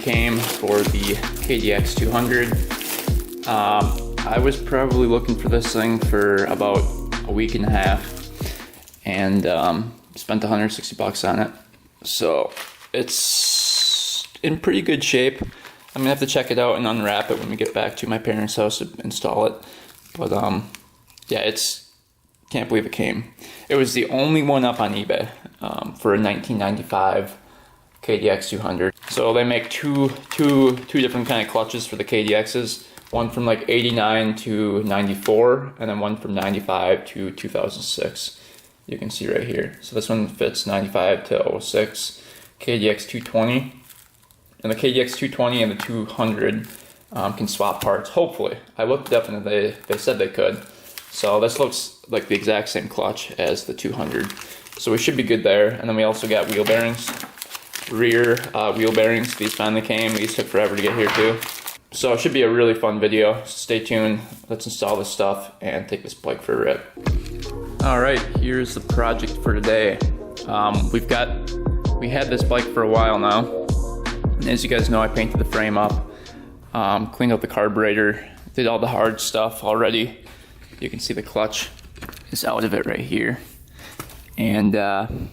came for the KDX 200. I was probably looking for this thing for about a week and a half, and spent 160 bucks on it. So it's in pretty good shape. I'm gonna have to check it out and unwrap it when we get back to my parents' house to install it. But yeah, can't believe it came. It was the only one up on eBay for a 1995 KDX 200. So they make two different kind of clutches for the KDXs. One from like 89 to 94, and then one from 95 to 2006. You can see right here. So this one fits 95 to 06, KDX 220. And the KDX 220 and the 200 can swap parts, hopefully. I looked it up and they said they could. So this looks like the exact same clutch as the 200. So we should be good there. And then we also got wheel bearings, rear wheel bearings. These finally came. These took forever to get here too. So it should be a really fun video. Stay tuned. Let's install this stuff and take this bike for a rip. All right, here's the project for today. We had this bike for a while now. And as you guys know, I painted the frame up, cleaned out the carburetor, did all the hard stuff already. You can see the clutch is out of it right here. And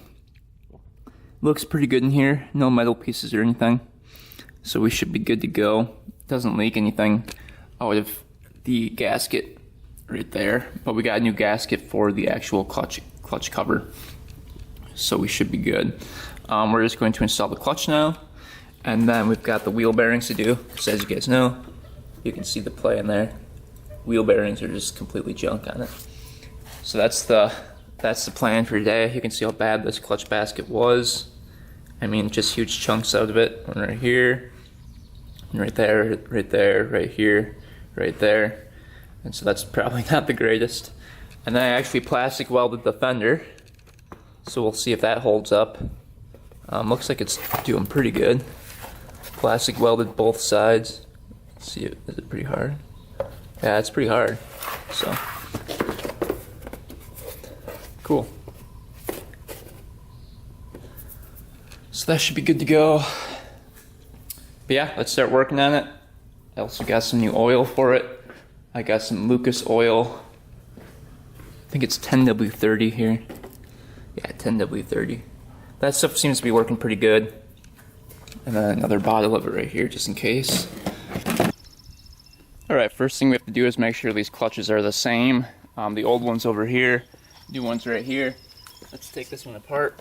looks pretty good in here. No metal pieces or anything. So we should be good to go. Doesn't leak anything out of the gasket right there. But we got a new gasket for the actual clutch cover. So we should be good. We're just going to install the clutch now. And then we've got the wheel bearings to do. So as you guys know, you can see the play in there. Wheel bearings are just completely junk on it. So that's the plan for today. You can see how bad this clutch basket was. I mean, just huge chunks out of it. One right here, and right there, right here, right there. And so that's probably not the greatest. And then I actually plastic welded the fender. So we'll see if that holds up. Looks like it's doing pretty good. Plastic welded both sides. Let's see, is it pretty hard? Yeah, it's pretty hard. So cool. So that should be good to go. But yeah, let's start working on it. I also got some new oil for it. I got some Lucas oil. I think it's 10W30 here. Yeah, 10W30. That stuff seems to be working pretty good. And then another bottle of it right here, just in case. Alright, first thing we have to do is make sure these clutches are the same. The old one's over here, new one's right here. Let's take this one apart.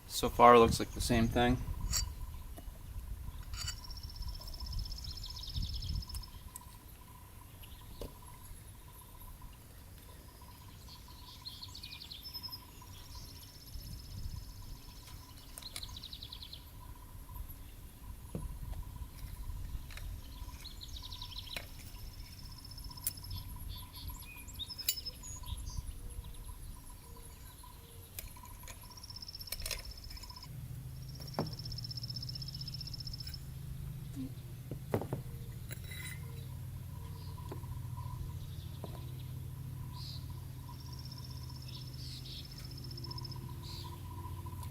So far it looks like the same thing.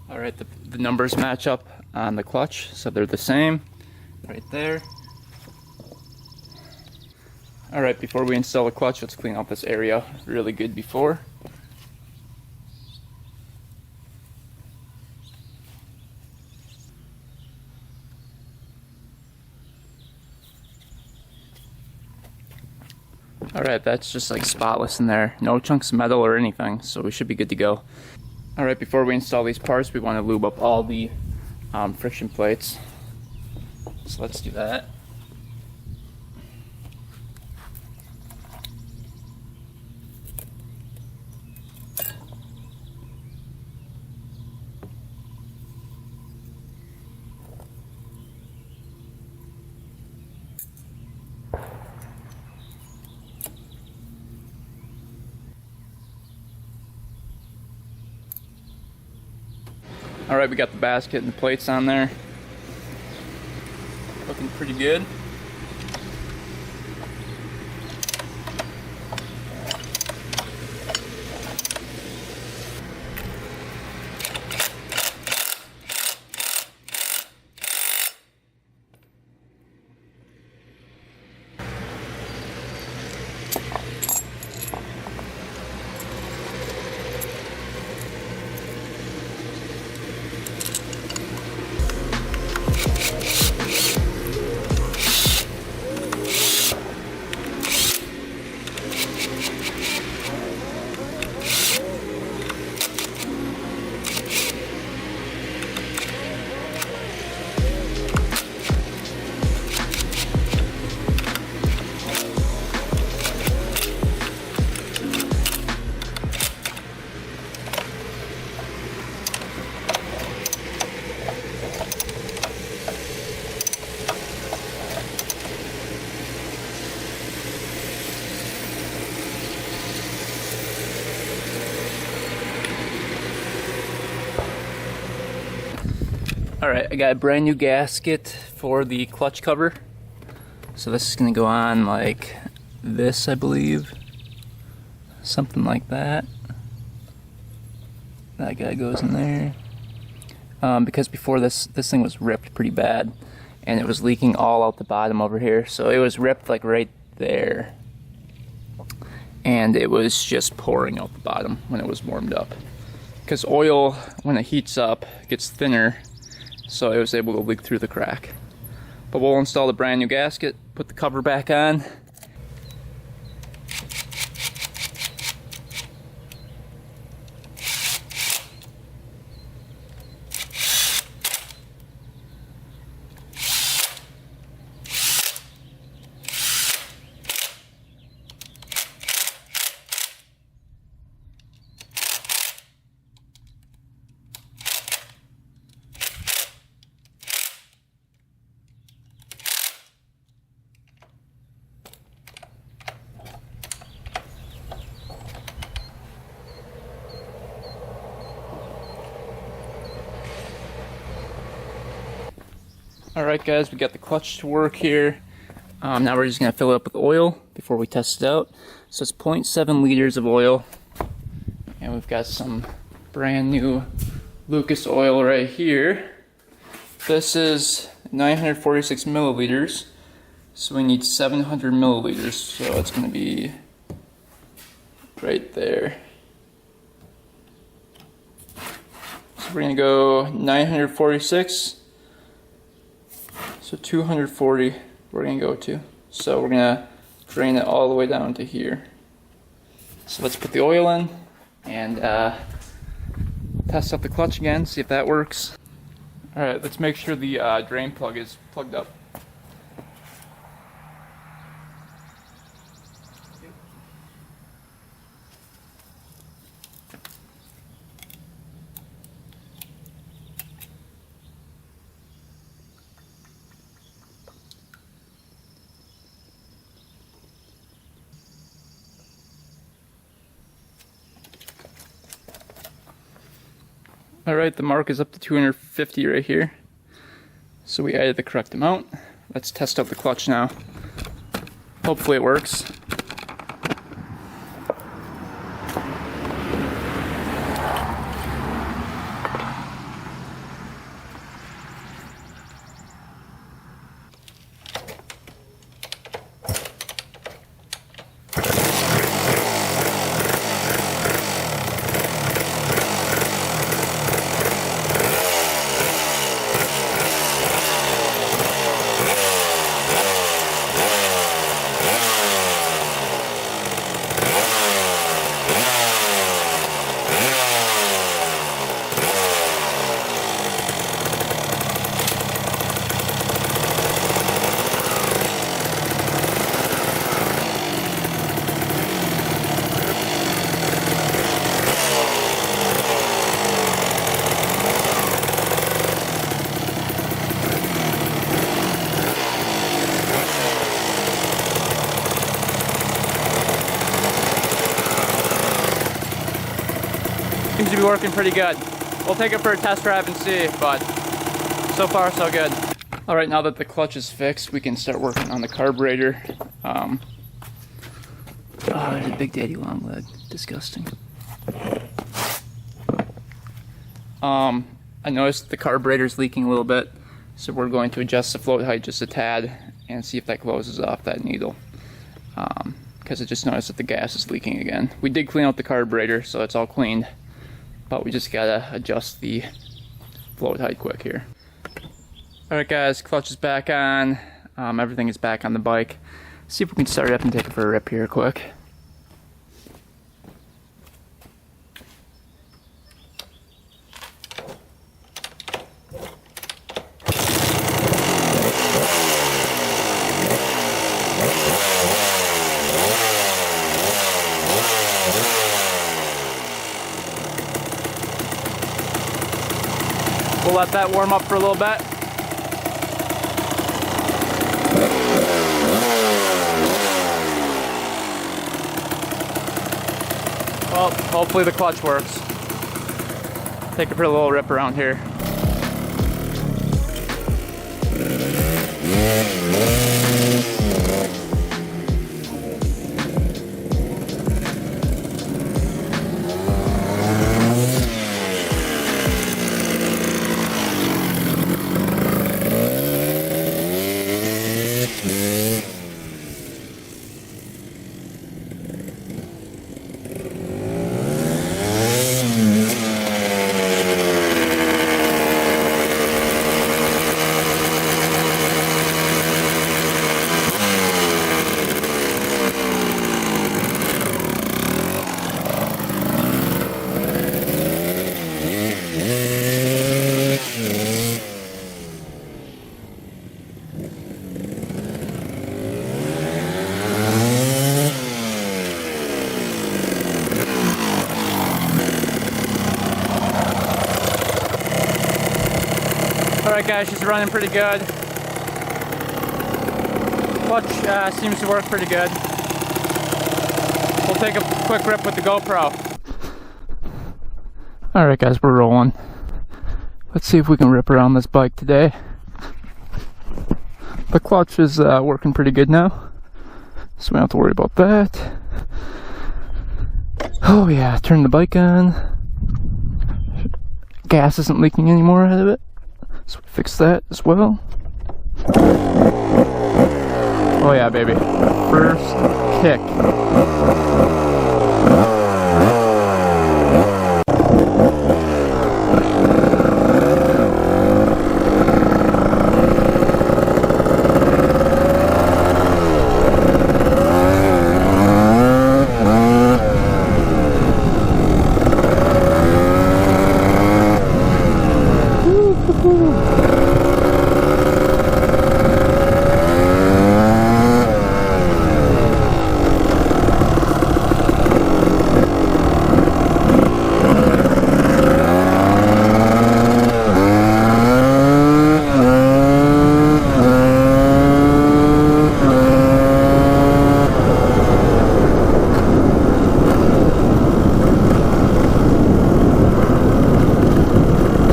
Alright, the numbers match up on the clutch, so they're the same right there. Alright, before we install the clutch, let's clean out this area really good before. Alright, that's just like spotless in there. No chunks of metal or anything, so we should be good to go. Alright, before we install these parts, we want to lube up all the friction plates. So let's do that. Alright, we got the basket and the plates on there. Looking pretty good. Alright, I got a brand new gasket for the clutch cover. So this is going to go on like this, I believe. Something like that. That guy goes in there. Because before this thing was ripped pretty bad. And it was leaking all out the bottom over here. So it was ripped like right there. And it was just pouring out the bottom when it was warmed up. Because oil, when it heats up, gets thinner. So it was able to leak through the crack. But we'll install the brand new gasket, put the cover back on. Alright guys, we got the clutch to work here. Now we're just going to fill it up with oil before we test it out. So it's 0.7 liters of oil. And we've got some brand new Lucas oil right here. This is 946 milliliters. So we need 700 milliliters. So it's going to be right there. So we're going to go 946. So 240 we're going to go to. So we're going to drain it all the way down to here. So let's put the oil in and test out the clutch again, see if that works. Alright, let's make sure the drain plug is plugged up. Alright, the mark is up to 250 right here. So we added the correct amount. Let's test out the clutch now. Hopefully it works. Seems to be working pretty good. We'll take it for a test drive and see, but so far so good. Alright, now that the clutch is fixed, we can start working on the carburetor. Oh, there's a big daddy long leg. Disgusting. I noticed the carburetor's leaking a little bit, so we're going to adjust the float height just a tad and see if that closes off that needle. Because I just noticed that the gas is leaking again. We did clean out the carburetor, so it's all cleaned, but we just gotta adjust the float height quick here. Alright guys, clutch is back on, everything is back on the bike. See if we can start it up and take it for a rip here quick. We'll let that warm up for a little bit. Well, hopefully the clutch works. Take it for a little rip around here. Alright guys, she's running pretty good. Clutch seems to work pretty good. We'll take a quick rip with the GoPro. Alright guys, we're rolling. Let's see if we can rip around this bike today. The clutch is working pretty good now, so we don't have to worry about that. Oh yeah, turn the bike on. Gas isn't leaking anymore out of it, so we fix that as well. Oh yeah, baby. First kick.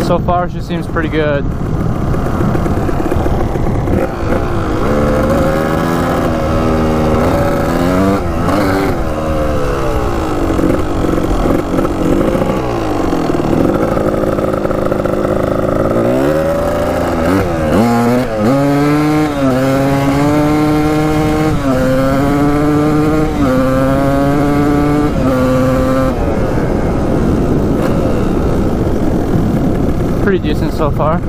So far, she seems pretty good. Pretty decent so far.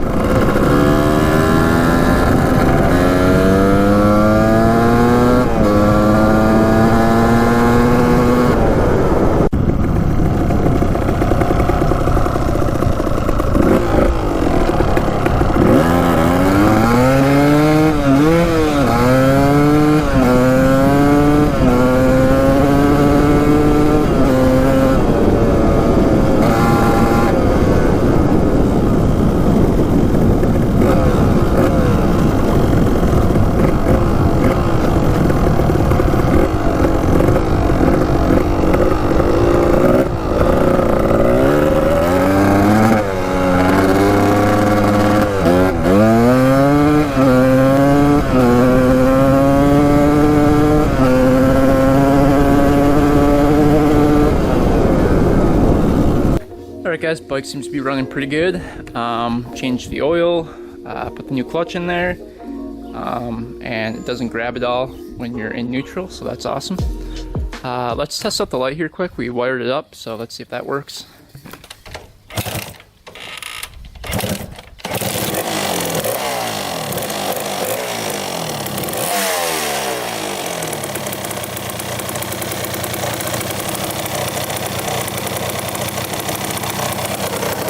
Alright guys, bike seems to be running pretty good. Changed the oil, put the new clutch in there, and it doesn't grab at all when you're in neutral, so that's awesome. Let's test out the light here quick. We wired it up, so let's see if that works.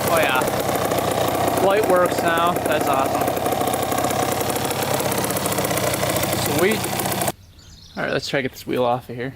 Oh yeah, light works now. That's awesome. Sweet. Alright, let's try to get this wheel off of here.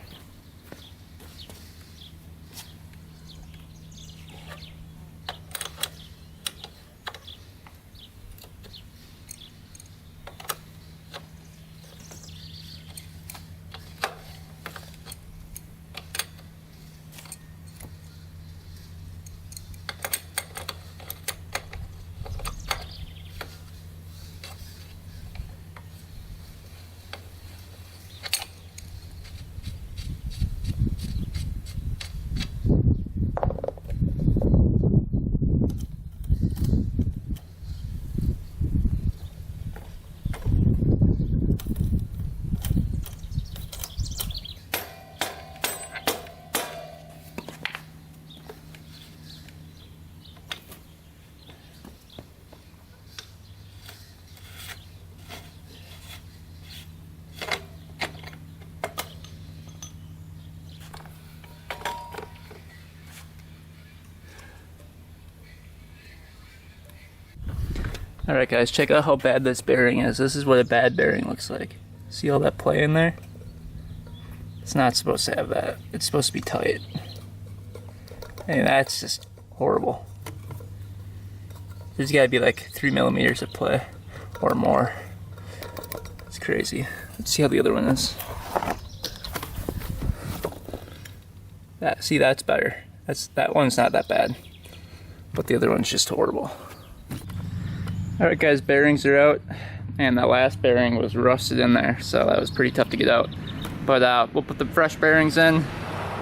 Alright guys, check out how bad this bearing is. This is what a bad bearing looks like. See all that play in there? It's not supposed to have that. It's supposed to be tight. And that's just horrible. There's gotta be like 3 millimeters of play or more. It's crazy. Let's see how the other one is. See, that's better. That one's not that bad. But the other one's just horrible. Alright guys, bearings are out, and that last bearing was rusted in there, so that was pretty tough to get out. But we'll put the fresh bearings in,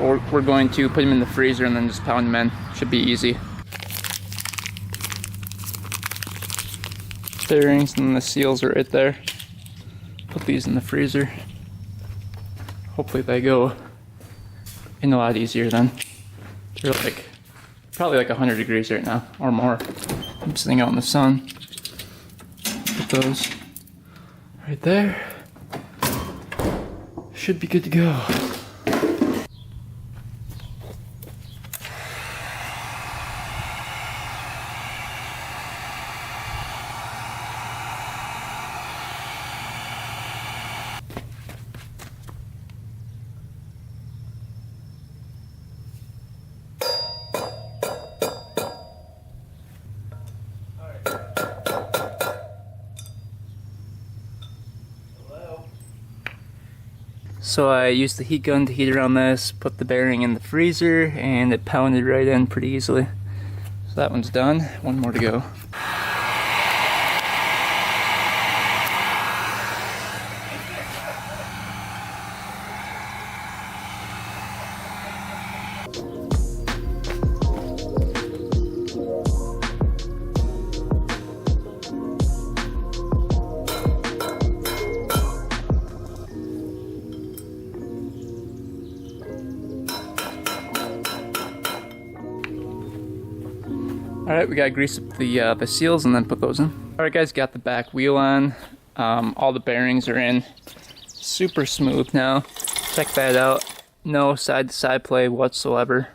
or we're going to put them in the freezer and then just pound them in. Should be easy. Bearings and the seals are right there. Put these in the freezer. Hopefully they go in a lot easier then. They're like, probably like 100 degrees right now, or more. I'm sitting out in the sun. Put those right there. Should be good to go. So I used the heat gun to heat around this, put the bearing in the freezer, and it pounded right in pretty easily. So that one's done. One more to go. Alright, we gotta grease up the seals and then put those in. Alright guys, got the back wheel on. All the bearings are in. Super smooth now. Check that out. No side-to-side play whatsoever.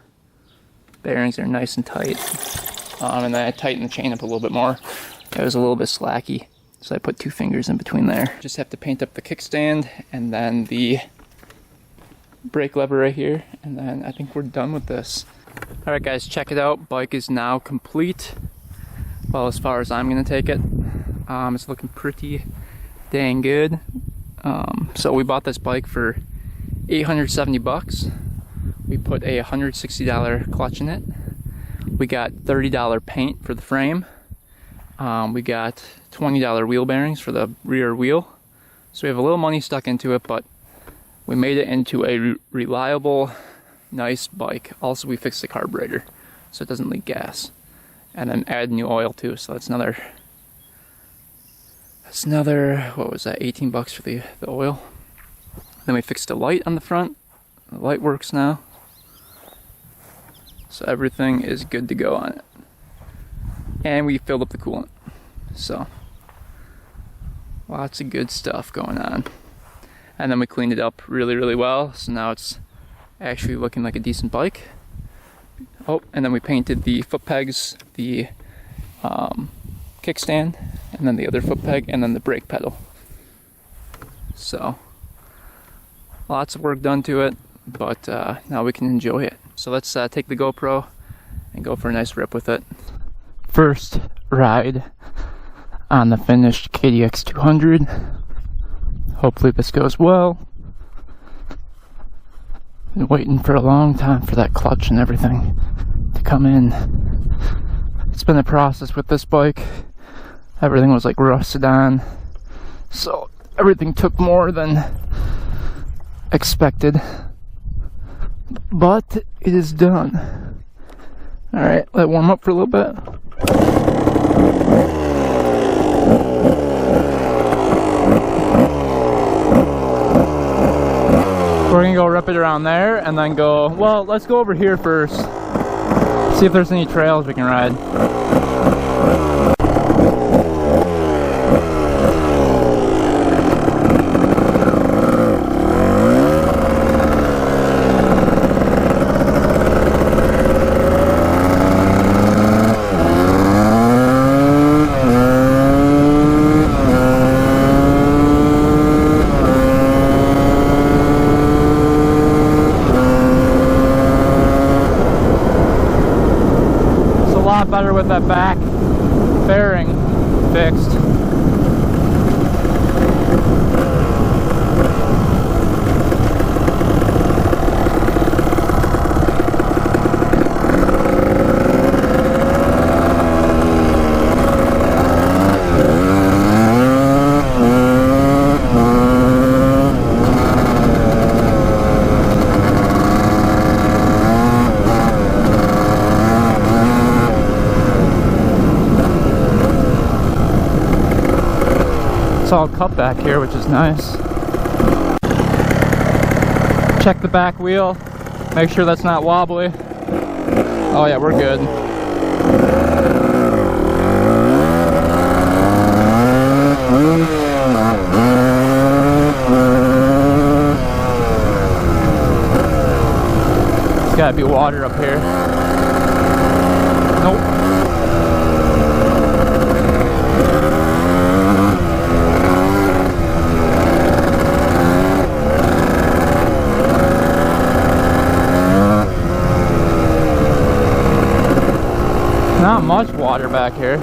Bearings are nice and tight. And then I tightened the chain up a little bit more. It was a little bit slacky, so I put 2 fingers in between there. Just have to paint up the kickstand and then the brake lever right here, and then I think we're done with this. Alright guys, check it out. Bike is now complete. Well, as far as I'm gonna take it. It's looking pretty dang good. So we bought this bike for $870. We put a $160 clutch in it. We got $30 paint for the frame. We got $20 wheel bearings for the rear wheel. So we have a little money stuck into it, but we made it into a reliable, nice bike. Also, we fixed the carburetor. so it doesn't leak gas. And then add new oil too, so that's another, what was that, 18 bucks for the oil. Then we fixed the light on the front. The light works now. So everything is good to go on it. And we filled up the coolant. So lots of good stuff going on. And then we cleaned it up really, really well. So now it's actually looking like a decent bike. Oh, and then we painted the foot pegs, the kickstand, and then the other foot peg, and then the brake pedal. So lots of work done to it, but now we can enjoy it. So let's take the GoPro and go for a nice rip with it. First ride on the finished KDX 200. Hopefully this goes well. Been waiting for a long time for that clutch and everything to come in. It's been a process with this bike. Everything was like rusted on, so everything took more than expected, but it is done. Alright, let it warm up for a little bit. We're gonna go rip it around there and then go, well, let's go over here first. See if there's any trails we can ride. Better with that back fairing fixed. It's all cut back here, which is nice. Check the back wheel, make sure that's not wobbly. Oh yeah, we're good. There's gotta be water up here. Nope. Not much water back here.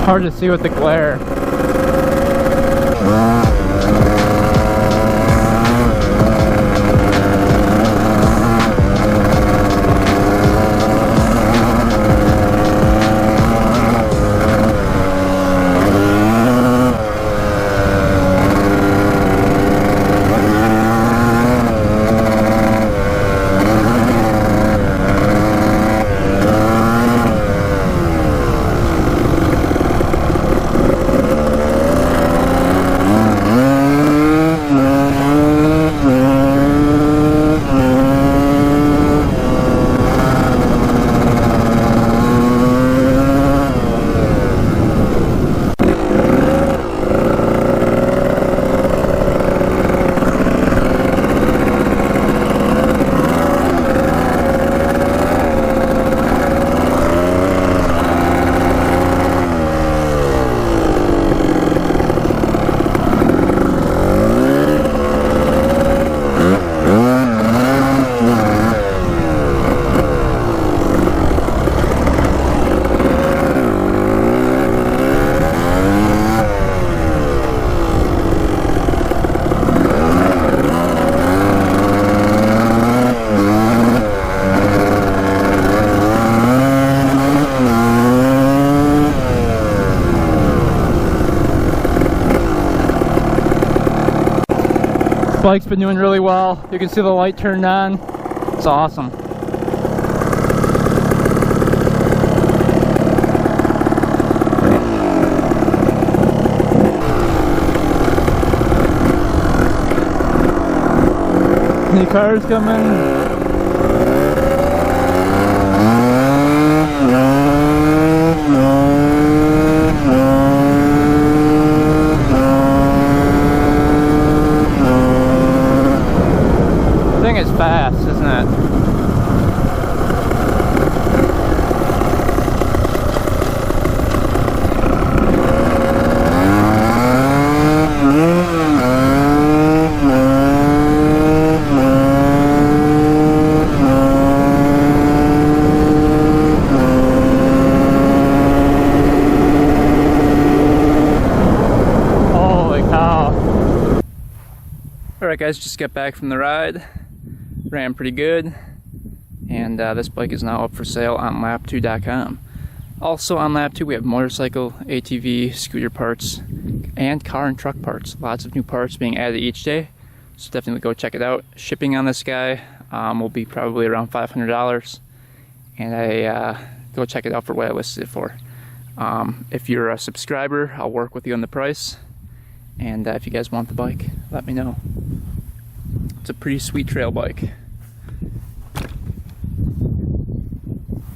Hard to see with the glare. bike's been doing really well. You can see the light turned on. It's awesome. Any cars coming? Thing is fast, isn't it? Holy cow. Alright guys, just got back from the ride. Ran pretty good, and this bike is now up for sale on lap2.com. Also on lap2 we have motorcycle, ATV, scooter parts, and car and truck parts. Lots of new parts being added each day, so definitely go check it out. Shipping on this guy will be probably around $500, and I go check it out for what I listed it for. If you're a subscriber, I'll work with you on the price, and if you guys want the bike, let me know. It's a pretty sweet trail bike.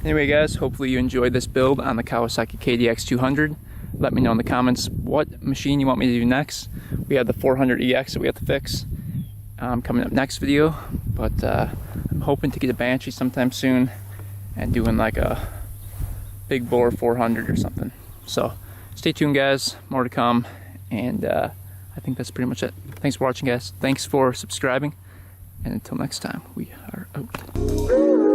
Anyway guys, hopefully you enjoyed this build on the Kawasaki KDX 200. Let me know in the comments what machine you want me to do next. We have the 400EX that we have to fix coming up next video, but I'm hoping to get a Banshee sometime soon and doing like a big bore 400 or something. So stay tuned guys, more to come, and I think that's pretty much it. Thanks for watching guys, thanks for subscribing, and until next time, we are out.